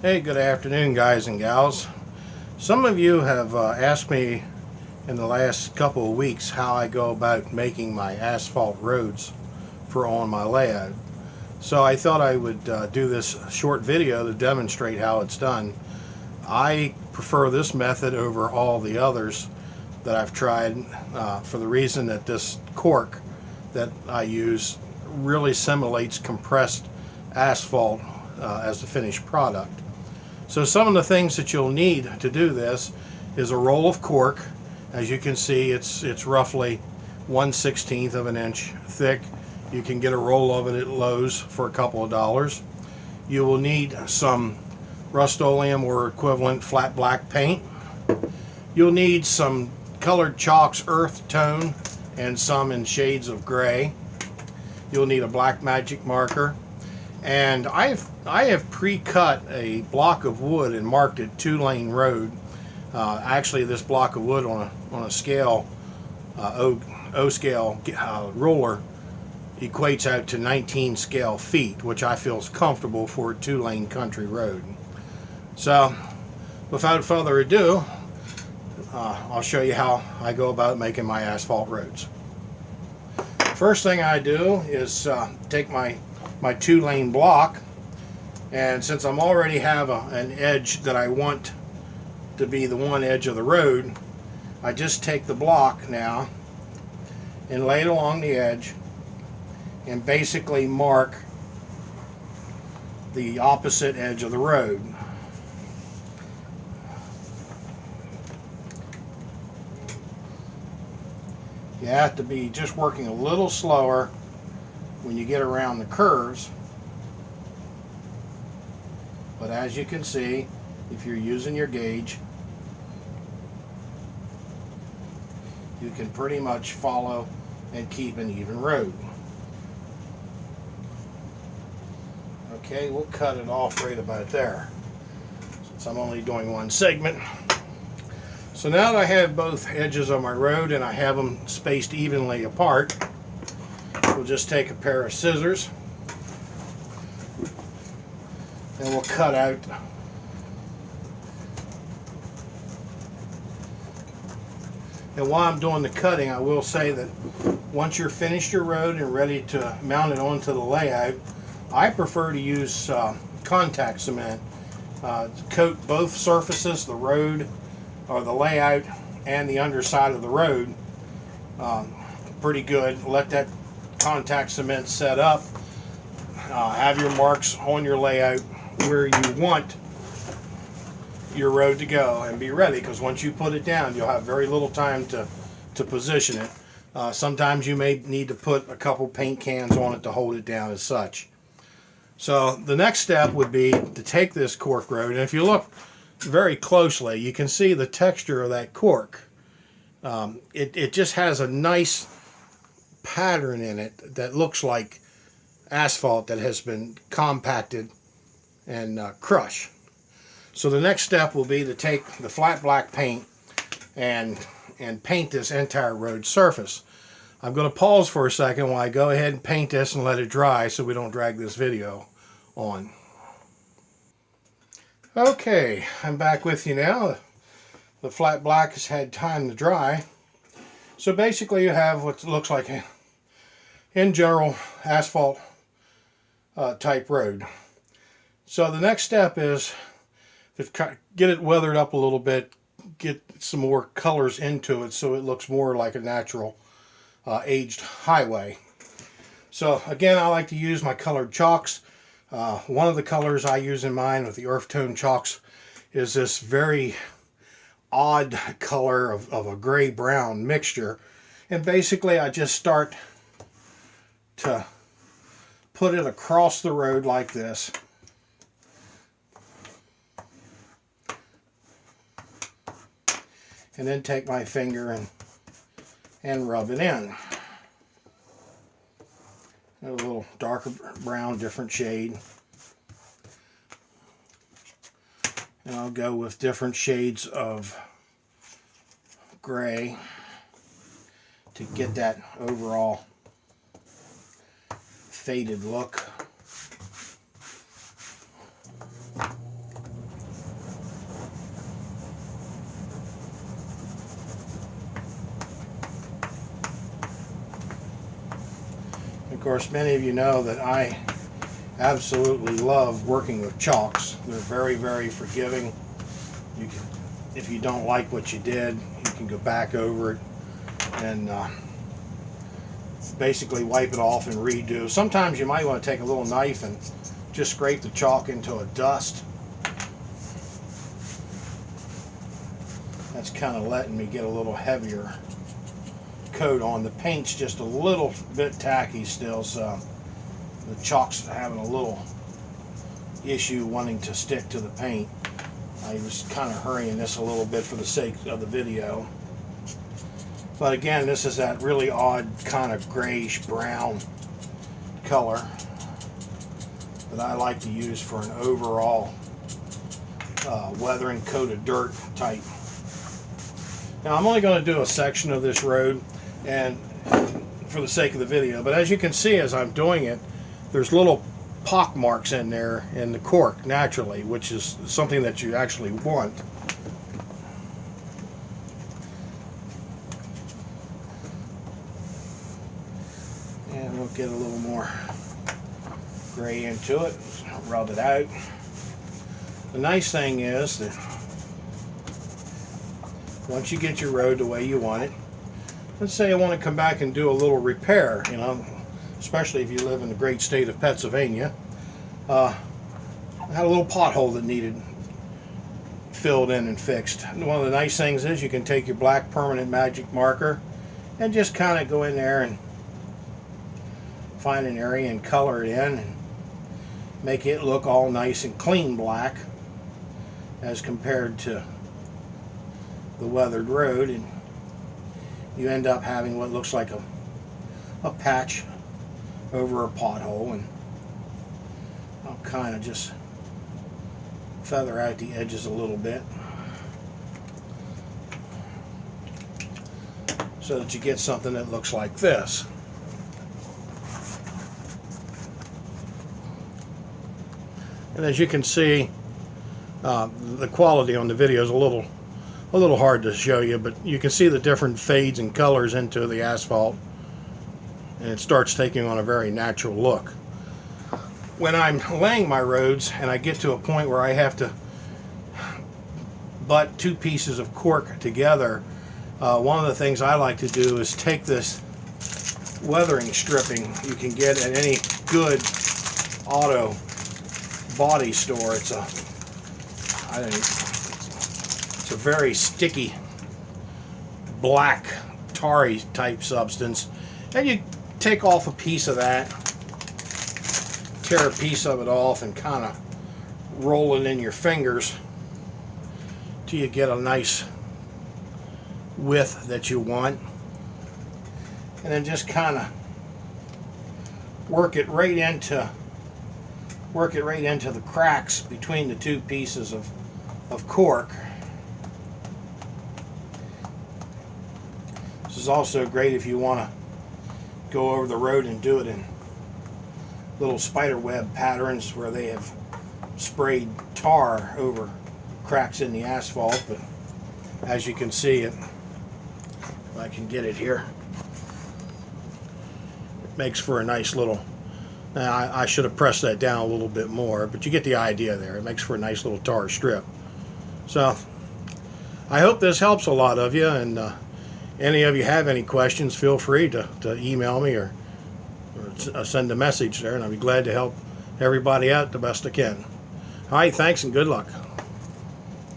Hey, good afternoon, guys and gals. Some of you have asked me in the last couple of weeks how I go about making my asphalt roads for on my layout. So I thought I would do this short video to demonstrate how it's done. I prefer this method over all the others that I've tried for the reason that this cork that I use really simulates compressed asphalt as the finished product. So some of the things that you'll need to do this is a roll of cork. As you can see, it's roughly 1/16 of an inch thick. You can get a roll of it at Lowe's for a couple of dollars. You will need some Rust-Oleum or equivalent flat black paint. You'll need some colored chalks, earth tone, and some in shades of gray. You'll need a black magic marker. And I have pre-cut a block of wood and marked it 2-lane road. Actually, this block of wood on a scale, O scale ruler, equates out to 19 scale feet, which I feel is comfortable for a 2-lane country road. So, without further ado, I'll show you how I go about making my asphalt roads. First thing I do is take my 2-lane block, and since I'm already have an edge that I want to be the one edge of the road, I just take the block now and lay it along the edge and basically mark the opposite edge of the road. You have to be just working a little slower when you get around the curves, but as you can see, if you're using your gauge, you can pretty much follow and keep an even road. Okay, we'll cut it off right about there since I'm only doing one segment. So now that I have both edges of my road and I have them spaced evenly apart, we'll just take a pair of scissors and we'll cut out and while I'm doing the cutting, I will say that once you're finished your road and ready to mount it onto the layout, I prefer to use contact cement. Coat both surfaces, the road or the layout and the underside of the road pretty good. Let that contact cement set up. Have your marks on your layout where you want your road to go and be ready, because once you put it down, you'll have very little time to position it. Sometimes you may need to put a couple paint cans on it to hold it down as such. So the next step would be to take this cork road, and if you look very closely, you can see the texture of that cork. It just has a nice pattern in it that looks like asphalt that has been compacted and crushed. So the next step will be to take the flat black paint and paint this entire road surface. I'm going to pause for a second while I go ahead and paint this and let it dry so we don't drag this video on. Okay, I'm back with you now. The flat black has had time to dry. So basically you have what looks like a, in general, asphalt type road. So the next step is to get it weathered up a little bit, get some more colors into it so it looks more like a natural aged highway. So again, I like to use my colored chalks. One of the colors I use in mine with the earth tone chalks is this very odd color of a gray-brown mixture. And basically I just start to put it across the road like this. And then take my finger and rub it in. A little darker brown, different shade. And I'll go with different shades of gray to get that overall faded look. course, many of you know that I absolutely love working with chalks. They're very, very forgiving. You can, if you don't like what you did, you can go back over it and basically wipe it off and redo. Sometimes you might want to take a little knife and just scrape the chalk into a dust. That's kind of letting me get a little heavier coat on. The paint's just a little bit tacky still, so the chalk's having a little issue wanting to stick to the paint. I was kind of hurrying this a little bit for the sake of the video. But again, this is that really odd kind of grayish brown color that I like to use for an overall weathering coat of dirt type. Now I'm only going to do a section of this road and for the sake of the video, but as you can see as I'm doing it, there's little pock marks in there in the cork naturally, which is something that you actually want. And we'll get a little more gray into it, rub it out. The nice thing is that once you get your road the way you want it, let's say I want to come back and do a little repair, you know, especially if you live in the great state of Pennsylvania. I had a little pothole that needed filled in and fixed. And one of the nice things is you can take your black permanent magic marker and just kind of go in there and find an area and color it in and make it look all nice and clean black as compared to the weathered road, and you end up having what looks like a patch over a pothole. And I'll kind of just feather out the edges a little bit so that you get something that looks like this. And as you can see, the quality on the video is a little hard to show you, but you can see the different fades and colors into the asphalt, and it starts taking on a very natural look. When I'm laying my roads and I get to a point where I have to butt two pieces of cork together, one of the things I like to do is take this weathering stripping you can get at any good auto body store. It's a very sticky black tarry type substance, and you take off a piece of that, tear a piece of it off, and kind of roll it in your fingers till you get a nice width that you want, and then just kind of work it right into the cracks between the two pieces of cork. This is also great if you want to go over the road and do it in little spider web patterns where they have sprayed tar over cracks in the asphalt. But as you can see, if I can get it here, it makes for a nice little, I should have pressed that down a little bit more, but you get the idea there. It makes for a nice little tar strip. So I hope this helps a lot of you, and any of you have any questions, feel free to email me or send a message there, and I'll be glad to help everybody out the best I can. All right, thanks and good luck.